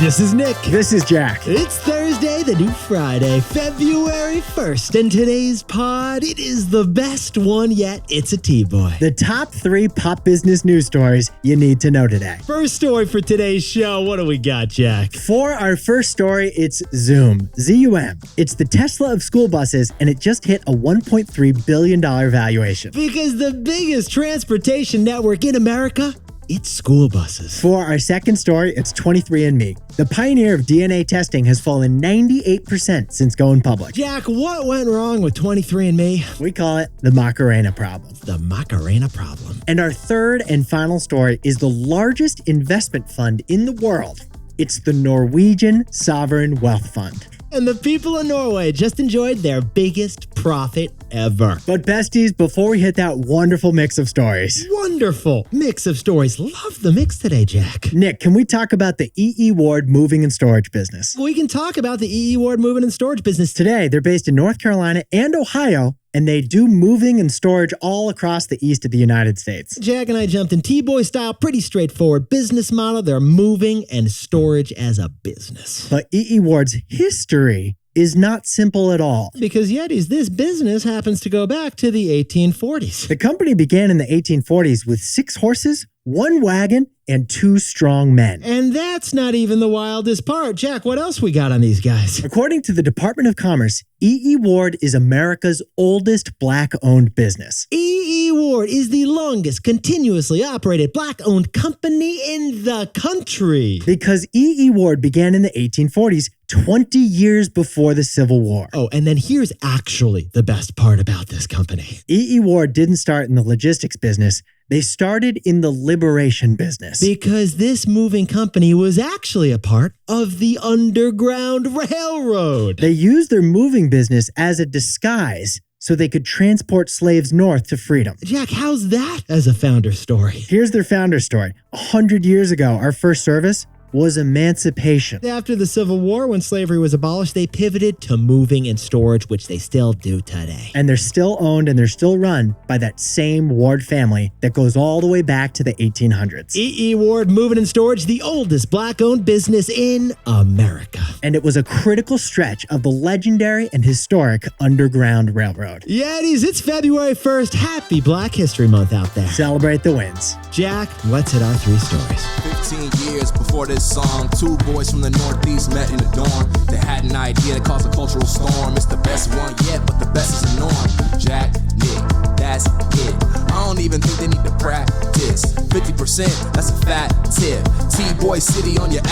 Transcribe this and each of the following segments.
This is Nick. This is Jack. It's Thursday, the new Friday, February 1st, and today's pod, it is the best one yet. It's a T-Boy. The top 3 pop business news stories you need to know today. First story for today's show, what do we got, Jack? For our first story, it's Zum, Z-U-M. It's the Tesla of school buses, and it just hit a $1.3 billion valuation. Because the biggest transportation network in America, it's school buses. For our second story, it's 23andMe. The pioneer of DNA testing has fallen 98% since going public. Jack, what went wrong with 23andMe? We call it the Macarena Problem. The Macarena Problem. And our third and final story is the largest investment fund in the world. It's the Norwegian Sovereign Wealth Fund. And the people of Norway just enjoyed their biggest profit ever. But besties, before we hit that wonderful mix of stories. Wonderful mix of stories. Love the mix today, Jack. Nick, can we talk about the E.E. Ward moving and storage business? We can talk about the E.E. Ward moving and storage business Today, they're based in North Carolina and Ohio, and they do moving and storage all across the east of the United States. Jack and I jumped in T-Boy style, pretty straightforward business model. They're moving and storage as a business. But E.E. Ward's history is not simple at all. Because Yetis, this business happens to go back to the 1840s. The company began in the 1840s with 6 horses, 1 wagon, and 2 strong men. And that's not even the wildest part. Jack, what else we got on these guys? According to the Department of Commerce, E.E. Ward is America's oldest Black-owned business. E.E. Ward is the longest continuously operated Black-owned company in the country. Because E.E. Ward began in the 1840s, 20 years before the Civil War. Oh, and then here's actually the best part about this company. E.E. Ward didn't start in the logistics business. They started in the liberation business. Because this moving company was actually a part of the Underground Railroad. They used their moving business as a disguise so they could transport slaves north to freedom. Jack, how's that as a founder story? Here's their founder story. 100 years ago, our first service was emancipation. After the Civil War, when slavery was abolished, they pivoted to moving and storage, which they still do today. And they're still owned and they're still run by that same Ward family that goes all the way back to the 1800s. E.E. Ward Moving and Storage, the oldest Black-owned business in America. And it was a critical stretch of the legendary and historic Underground Railroad. Yetis, it's February 1st. Happy Black History Month out there. Celebrate the wins. Jack, let's hit our 3 stories. 15 years before this song, 2 boys from the Northeast met in the dorm. They had an idea that caused a cultural storm. It's the best one yet, but the best is the norm. Jack, Nick, that's it. I don't even think they need to practice. 50%, that's a fat tip. T-Boy City on your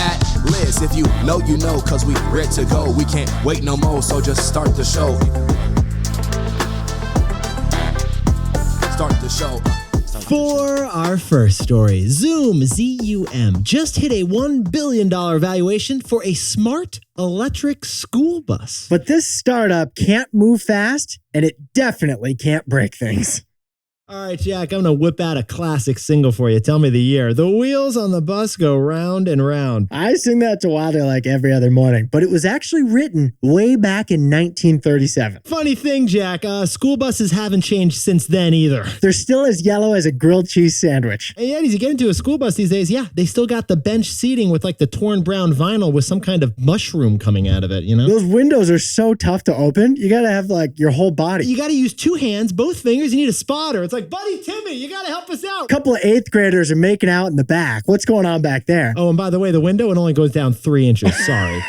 list. If you know, you know, cause we ready to go. We can't wait no more, so just start the show. Start the show. For our first story, Zum, Z-U-M, just hit a $1 billion valuation for a smart electric school bus. But this startup can't move fast, and it definitely can't break things. All right, Jack, I'm going to whip out a classic single for you. Tell me the year. The wheels on the bus go round and round. I sing that to Wilder like every other morning, but it was actually written way back in 1937. Funny thing, Jack, school buses haven't changed since then either. They're still as yellow as a grilled cheese sandwich. And yet, as you get into a school bus these days, yeah, they still got the bench seating with like the torn brown vinyl with some kind of mushroom coming out of it, you know? Those windows are so tough to open. You got to have like your whole body. You got to use 2 hands, both fingers. You need a spotter. It's like, buddy Timmy, you got to help us out. A couple of 8th graders are making out in the back. What's going on back there? Oh, and by the way, the window, it only goes down 3 inches. Sorry.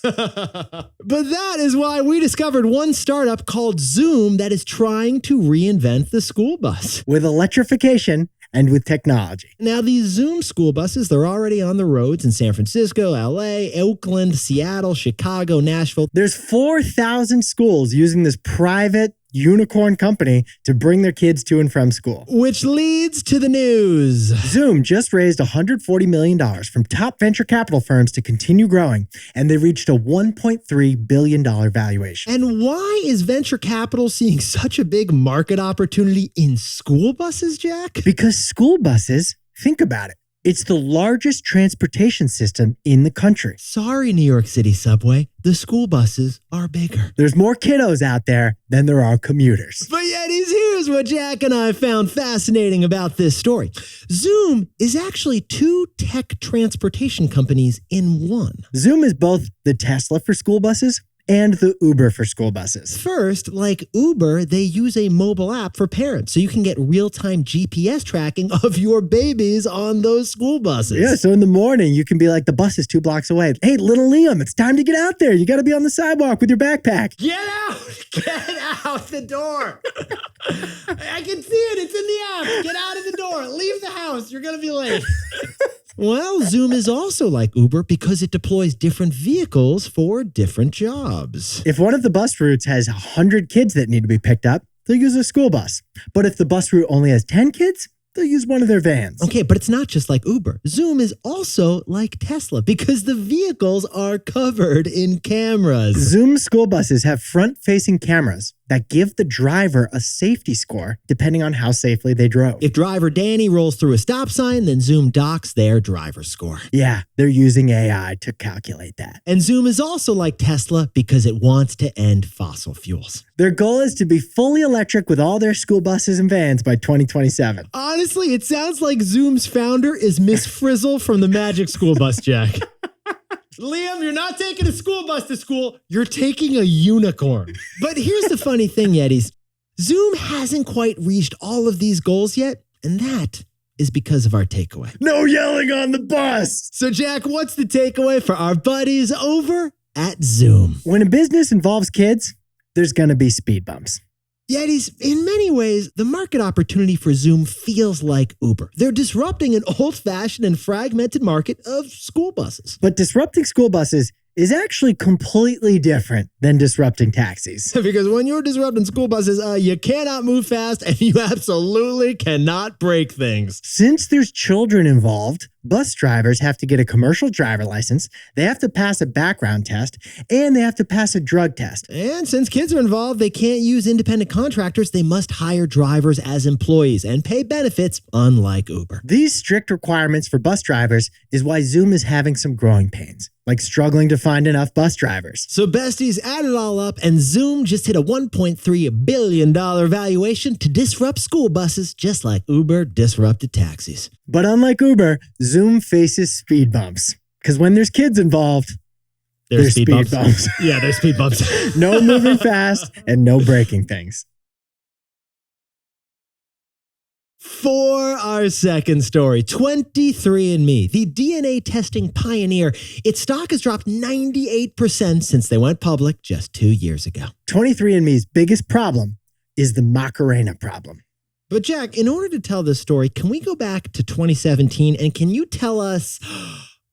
But that is why we discovered one startup called Zum that is trying to reinvent the school bus. With electrification and with technology. Now, these Zum school buses, they're already on the roads in San Francisco, LA, Oakland, Seattle, Chicago, Nashville. There's 4,000 schools using this private unicorn company to bring their kids to and from school. Which leads to the news. Zum just raised $140 million from top venture capital firms to continue growing, and they reached a $1.3 billion valuation. And why is venture capital seeing such a big market opportunity in school buses, Jack? Because school buses, think about it, it's the largest transportation system in the country. Sorry, New York City subway. The school buses are bigger. There's more kiddos out there than there are commuters. But yet, here's Here's what Jack and I found fascinating about this story. Zum is actually two tech transportation companies in one. Zum is both the Tesla for school buses and the Uber for school buses. First, like Uber, they use a mobile app for parents, so you can get real-time GPS tracking of your babies on those school buses. Yeah, so in the morning, you can be like, the bus is 2 blocks away. Hey, little Liam, it's time to get out there. You got to be on the sidewalk with your backpack. Get out! Get out the door! I can see it. It's in the app. Get out of the door. Leave the house. You're going to be late. Well, Zum is also like Uber because it deploys different vehicles for different jobs. If one of the bus routes has 100 kids that need to be picked up, they'll use a school bus. But if the bus route only has 10 kids, they'll use one of their vans. Okay, but it's not just like Uber. Zum is also like Tesla because the vehicles are covered in cameras. Zum school buses have front-facing cameras that give the driver a safety score depending on how safely they drove. If driver Danny rolls through a stop sign, then Zum docks their driver score. Yeah, they're using AI to calculate that. And Zum is also like Tesla because it wants to end fossil fuels. Their goal is to be fully electric with all their school buses and vans by 2027. Honestly, it sounds like Zum's founder is Miss Frizzle from the Magic School Bus, Jack. Liam, you're not taking a school bus to school. You're taking a unicorn. But here's the funny thing, Yetis. Zum hasn't quite reached all of these goals yet, and that is because of our takeaway. No yelling on the bus! So, Jack, what's the takeaway for our buddies over at Zum? When a business involves kids, there's gonna be speed bumps. Yetis, in many ways, the market opportunity for Zum feels like Uber. They're disrupting an old-fashioned and fragmented market of school buses. But disrupting school buses is actually completely different than disrupting taxis. Because when you're disrupting school buses, you cannot move fast and you absolutely cannot break things. Since there's children involved, bus drivers have to get a commercial driver license, they have to pass a background test, and they have to pass a drug test. And since kids are involved, they can't use independent contractors. They must hire drivers as employees and pay benefits, unlike Uber. These strict requirements for bus drivers is why Zum is having some growing pains, like struggling to find enough bus drivers. So besties, add it all up, and Zum just hit a $1.3 billion valuation to disrupt school buses, just like Uber disrupted taxis. But unlike Uber, Zum faces speed bumps. Because when there's kids involved, there's speed bumps. Yeah, there's speed bumps. No moving fast and no breaking things. For our second story, 23andMe, the DNA testing pioneer, its stock has dropped 98% since they went public just 2 years ago. 23andMe's biggest problem is the Macarena Problem. But Jack, in order to tell this story, can we go back to 2017 and can you tell us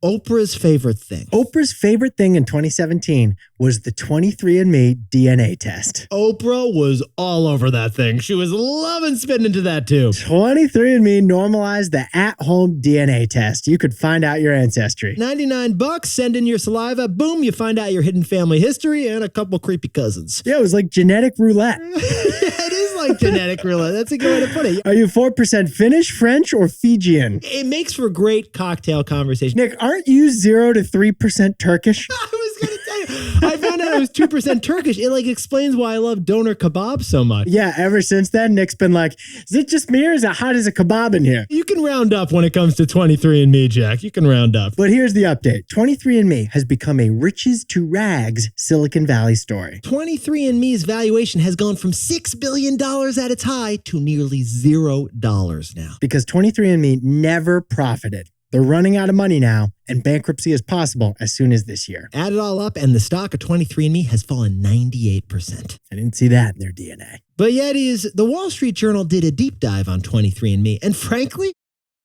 Oprah's favorite thing? Oprah's favorite thing in 2017 was the 23andMe DNA test. Oprah was all over that thing. She was loving spitting into that tube. 23andMe normalized the at-home DNA test. You could find out your ancestry. $99, send in your saliva, boom, you find out your hidden family history and a couple creepy cousins. Yeah, it was like genetic roulette. It is like genetic roulette. That's a good way to put it. Are you 4% Finnish, French, or Fijian? It makes for great cocktail conversation. Nick, aren't you 0 to 3% Turkish? I was going to tell you, I found out I was 2% Turkish. It explains why I love doner kebab so much. Yeah, ever since then, Nick's been like, is it just me or is it hot as a kebab in here? You can round up when it comes to 23andMe, Jack. You can round up. But here's the update. 23andMe has become a riches to rags Silicon Valley story. 23andMe's valuation has gone from $6 billion at its high to nearly $0 now. Because 23andMe never profited. They're running out of money now, and bankruptcy is possible as soon as this year. Add it all up, and the stock of 23andMe has fallen 98%. I didn't see that in their DNA. But Yetis, the Wall Street Journal did a deep dive on 23andMe, and frankly,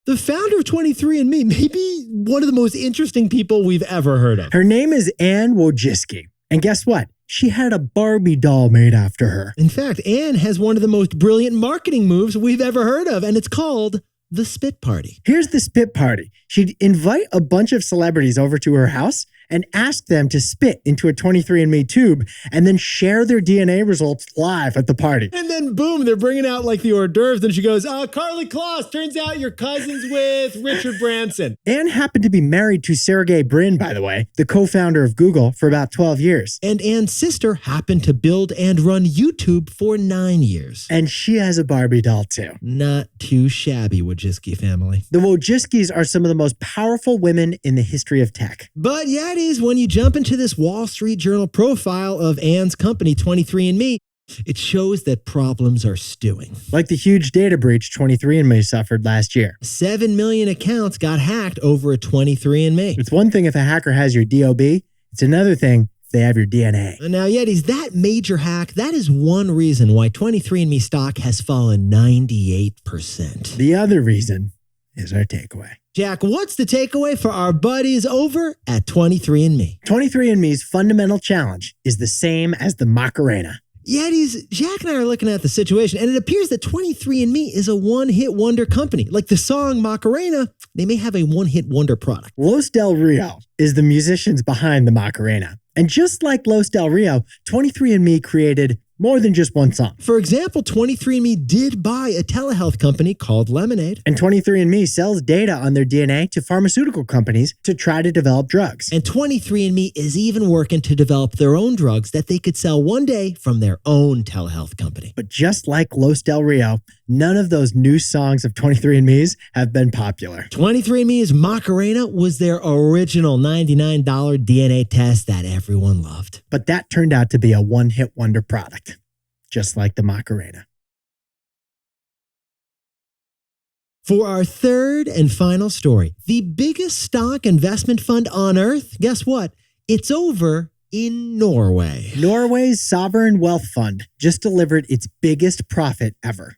the founder of 23andMe may be one of the most interesting people we've ever heard of. Her name is Ann Wojcicki, and guess what? She had a Barbie doll made after her. In fact, Ann has one of the most brilliant marketing moves we've ever heard of, and it's called the Spit Party. Here's the Spit Party. She'd invite a bunch of celebrities over to her house, and ask them to spit into a 23andMe tube and then share their DNA results live at the party. And then boom, they're bringing out like the hors d'oeuvres. Then she goes, Carly Kloss, turns out you're cousins with Richard Branson. Anne happened to be married to Sergey Brin, by the way, the co-founder of Google, for about 12 years. And Anne's sister happened to build and run YouTube for 9 years. And she has a Barbie doll too. Not too shabby, Wojcicki family. The Wojcickis are some of the most powerful women in the history of tech. But Yetis, when you jump into this Wall Street Journal profile of Anne's company, 23andMe, it shows that problems are stewing. Like the huge data breach 23andMe suffered last year. 7 million accounts got hacked over at 23andMe. It's one thing if a hacker has your DOB. It's another thing if they have your DNA. Now, Yetis, that major hack, that is one reason why 23andMe stock has fallen 98%. The other reason is our takeaway. Jack, what's the takeaway for our buddies over at 23andMe? 23andMe's fundamental challenge is the same as the Macarena. Yetis, Jack and I are looking at the situation, and it appears that 23andMe is a one-hit wonder company. Like the song Macarena, they may have a one-hit wonder product. Los Del Rio is the musicians behind the Macarena. And just like Los Del Rio, 23andMe created more than just one song. For example, 23andMe did buy a telehealth company called Lemonade. And 23andMe sells data on their DNA to pharmaceutical companies to try to develop drugs. And 23andMe is even working to develop their own drugs that they could sell one day from their own telehealth company. But just like Los Del Rio, none of those new songs of 23andMe's have been popular. 23andMe's Macarena was their original $99 DNA test that everyone loved. But that turned out to be a one-hit wonder product, just like the Macarena. For our third and final story, the biggest stock investment fund on earth, guess what? It's over in Norway. Norway's sovereign wealth fund just delivered its biggest profit ever.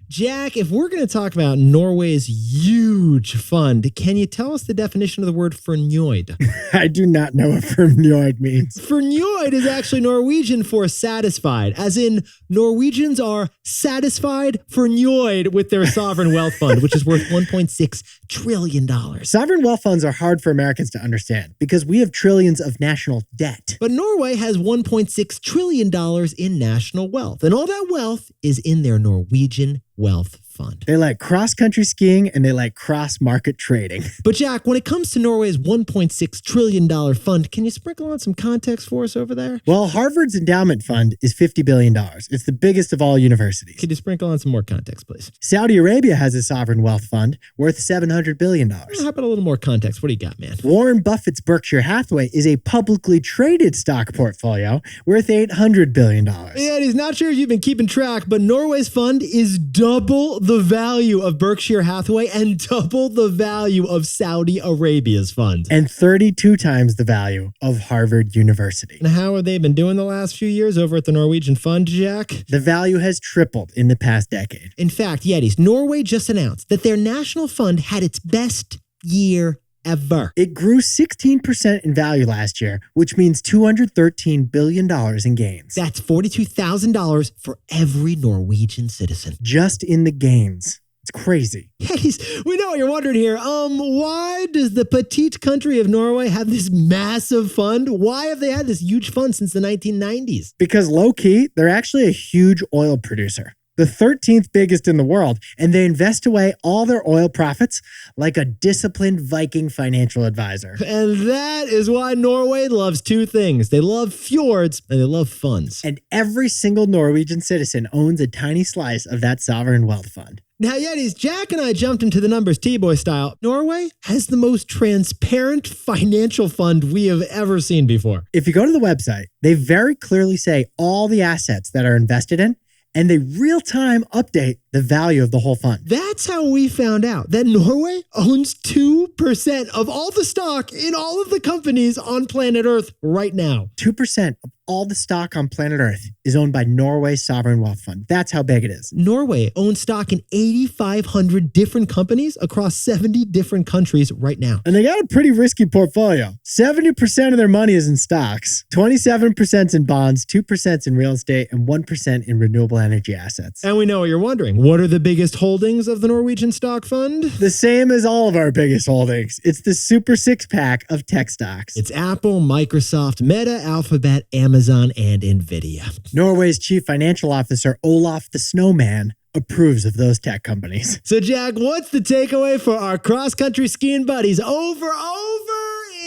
Jack, if we're going to talk about Norway's huge fund, can you tell us the definition of the word fornøyd? I do not know what fornøyd means. Fornøyd is actually Norwegian for satisfied, as in Norwegians are satisfied fornøyd with their sovereign wealth fund, which is worth $1.6 trillion. Sovereign wealth funds are hard for Americans to understand because we have trillions of national debt. But Norway has $1.6 trillion in national wealth, and all that wealth is in their Norwegian wealth fund. They like cross-country skiing and they like cross-market trading. But Jack, when it comes to Norway's $1.6 trillion fund, can you sprinkle on some context for us over there? Well, Harvard's endowment fund is $50 billion. It's the biggest of all universities. Could you sprinkle on some more context, please? Saudi Arabia has a sovereign wealth fund worth $700 billion. How about a little more context? What do you got, man? Warren Buffett's Berkshire Hathaway is a publicly traded stock portfolio worth $800 billion. Yeah, he's not sure if you've been keeping track, but Norway's fund is double the value of Berkshire Hathaway and double the value of Saudi Arabia's fund. And 32 times the value of Harvard University. And how have they been doing the last few years over at the Norwegian fund, Jack? The value has tripled in the past decade. In fact, Yetis, Norway just announced that their national fund had its best year ever. It grew 16% in value last year, which means $213 billion in gains. That's $42,000 for every Norwegian citizen. Just in the gains. It's crazy. Yetis, we know what you're wondering here. Why does the petite country of Norway have this massive fund? Why have they had this huge fund since the 1990s? Because low-key, they're actually a huge oil producer. The 13th biggest in the world, and they invest away all their oil profits like a disciplined Viking financial advisor. And that is why Norway loves two things. They love fjords and they love funds. And every single Norwegian citizen owns a tiny slice of that sovereign wealth fund. Now, Yetis, Jack and I jumped into the numbers T-Boy style. Norway has the most transparent financial fund we have ever seen before. If you go to the website, they very clearly say all the assets that are invested in, and they real-time update the value of the whole fund. That's how we found out that Norway owns 2% of all the stock in all of the companies on planet Earth right now. 2% of all the stock on planet Earth is owned by Norway's sovereign wealth fund. That's how big it is. Norway owns stock in 8,500 different companies across 70 different countries right now. And they got a pretty risky portfolio. 70% of their money is in stocks, 27% in bonds, 2% in real estate, and 1% in renewable energy assets. And we know what you're wondering. What are the biggest holdings of the Norwegian stock fund? The same as all of our biggest holdings. It's the super six-pack of tech stocks. It's Apple, Microsoft, Meta, Alphabet, Amazon, and NVIDIA. Norway's chief financial officer, Olaf the Snowman, approves of those tech companies. So, Jack, what's the takeaway for our cross-country skiing buddies over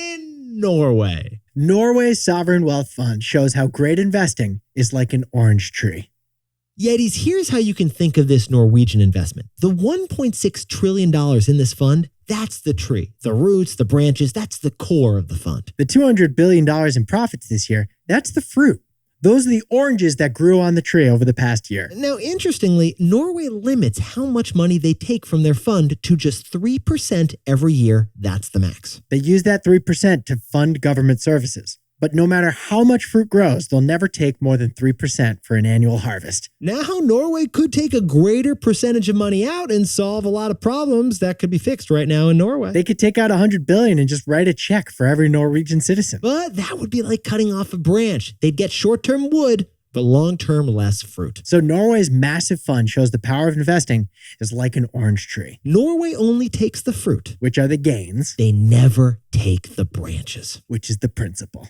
in Norway? Norway's sovereign wealth fund shows how great investing is like an orange tree. Yetis, here's how you can think of this Norwegian investment. The $1.6 trillion in this fund, that's the tree. The roots, the branches, that's the core of the fund. The $200 billion in profits this year, that's the fruit. Those are the oranges that grew on the tree over the past year. Now, interestingly, Norway limits how much money they take from their fund to just 3% every year. That's the max. They use that 3% to fund government services. But no matter how much fruit grows, they'll never take more than 3% for an annual harvest. Now, Norway could take a greater percentage of money out and solve a lot of problems that could be fixed right now in Norway. They could take out $100 billion and just write a check for every Norwegian citizen. But that would be like cutting off a branch. They'd get short-term wood, but long-term less fruit. So Norway's massive fund shows the power of investing is like an orange tree. Norway only takes the fruit, which are the gains. They never take the branches, which is the principle.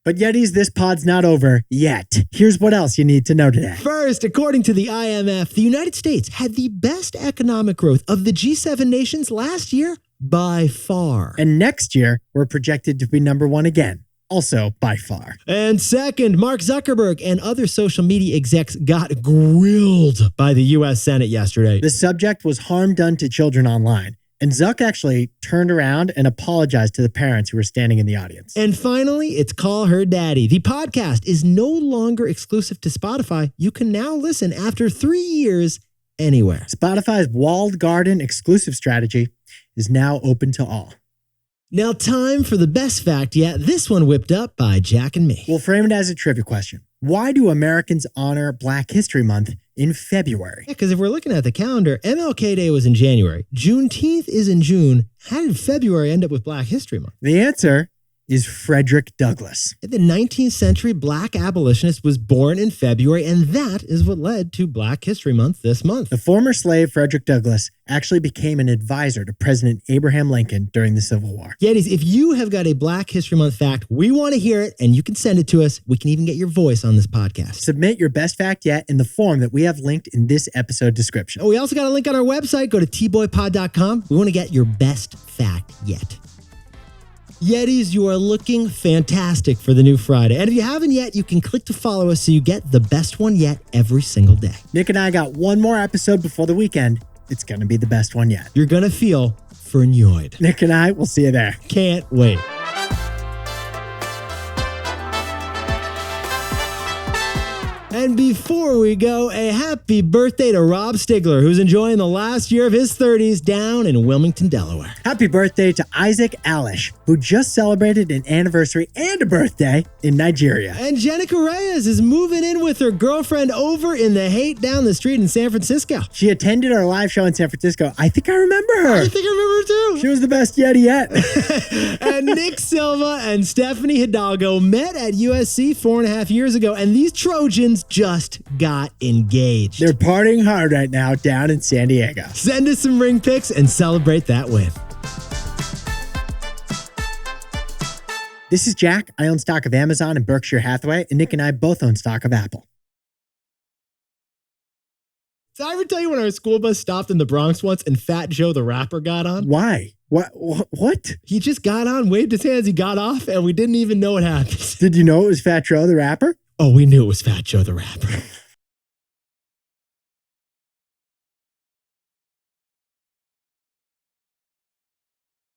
But Yetis, this pod's not over yet. Here's what else you need to know today. First, according to the IMF, the United States had the best economic growth of the G7 nations last year by far. And next year, we're projected to be number one again. Also by far. And second, Mark Zuckerberg and other social media execs got grilled by the U.S. Senate yesterday. The subject was harm done to children online. And Zuck actually turned around and apologized to the parents who were standing in the audience. And finally, it's Call Her Daddy. The podcast is no longer exclusive to Spotify. You can now listen after 3 years anywhere. Spotify's walled garden exclusive strategy is now open to all. Now, time for the best fact yet. This one whipped up by Jack and me. We'll frame it as a trivia question. Why do Americans honor Black History Month in February? Yeah, because if we're looking at the calendar, MLK Day was in January. Juneteenth is in June. How did February end up with Black History Month? The answer is Frederick Douglass. The 19th century Black abolitionist was born in February, and that is what led to Black History Month this month. The former slave Frederick Douglass actually became an advisor to President Abraham Lincoln during the Civil War. Yetis, if you have got a Black History Month fact, we want to hear it, and you can send it to us. We can even get your voice on this podcast. Submit your best fact yet in the form that we have linked in this episode description. Oh, we also got a link on our website. Go to tboypod.com. We want to get your best fact yet. Yetis, you are looking fantastic for the new Friday. And if you haven't yet, you can click to follow us so you get the best one yet every single day. Nick and I got one more episode before the weekend. It's going to be the best one yet. You're going to feel vernoyed. Nick and I will see you there. Can't wait. And before we go, a happy birthday to Rob Stigler, who's enjoying the last year of his 30s down in Wilmington, Delaware. Happy birthday to Isaac Alish, who just celebrated an anniversary and a birthday in Nigeria. And Jenica Reyes is moving in with her girlfriend over in the Haight down the street in San Francisco. She attended our live show in San Francisco. I think I remember her. I think I remember her too. She was the best Yeti yet. And Nick Silva and Stephanie Hidalgo met at USC 4.5 years ago, and these Trojans just got engaged. They're partying hard right now down in San Diego. Send us some ring pics and celebrate that win. This is Jack. I own stock of Amazon and Berkshire Hathaway, and Nick and I both own stock of Apple. Did I ever tell you when our school bus stopped in the Bronx once and Fat Joe the rapper got on? Why? What? He just got on, waved his hands, he got off, and we didn't even know what happened. Did you know it was Fat Joe the rapper? Oh, we knew it was Fat Joe the rapper.